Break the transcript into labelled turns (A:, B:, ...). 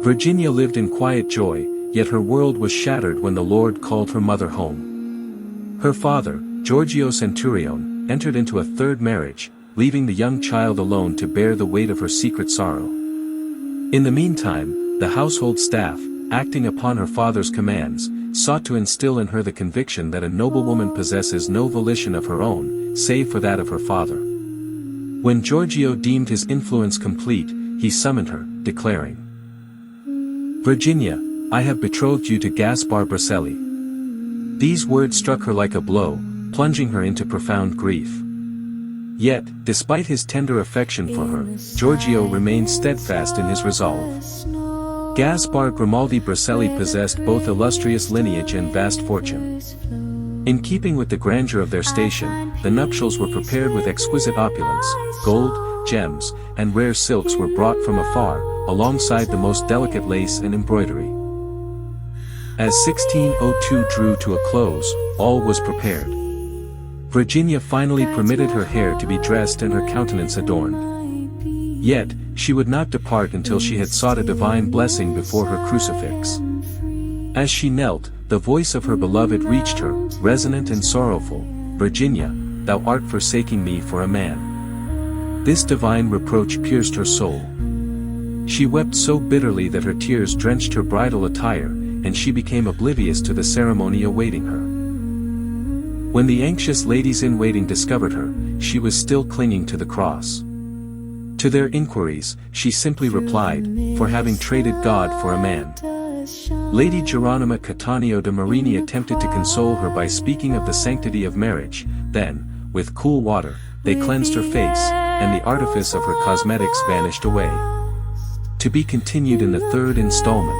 A: Virginia lived in quiet joy, yet her world was shattered when the Lord called her mother home. Her father, Giorgio Centurione, entered into a third marriage, leaving the young child alone to bear the weight of her secret sorrow. In the meantime, the household staff, acting upon her father's commands, sought to instill in her the conviction that a noble woman possesses no volition of her own, save for that of her father. When Giorgio deemed his influence complete, he summoned her, declaring, "Virginia, I have betrothed you to Gaspar Bracelli." These words struck her like a blow, plunging her into profound grief. Yet, despite his tender affection for her, Giorgio remained steadfast in his resolve. Gaspar Grimaldi Bracelli possessed both illustrious lineage and vast fortune. In keeping with the grandeur of their station, the nuptials were prepared with exquisite opulence. Gold, gems, and rare silks were brought from afar, alongside the most delicate lace and embroidery. As 1602 drew to a close, all was prepared. Virginia finally permitted her hair to be dressed and her countenance adorned. Yet, she would not depart until she had sought a divine blessing before her crucifix. As she knelt, the voice of her beloved reached her, resonant and sorrowful, "Virginia, thou art forsaking me for a man." This divine reproach pierced her soul. She wept so bitterly that her tears drenched her bridal attire, and she became oblivious to the ceremony awaiting her. When the anxious ladies-in-waiting discovered her, she was still clinging to the cross. To their inquiries, she simply replied, "For having traded God for a man." Lady Geronima Cattaneo de Marini attempted to console her by speaking of the sanctity of marriage. Then, with cool water, they cleansed her face, and the artifice of her cosmetics vanished away. To be continued in the third installment.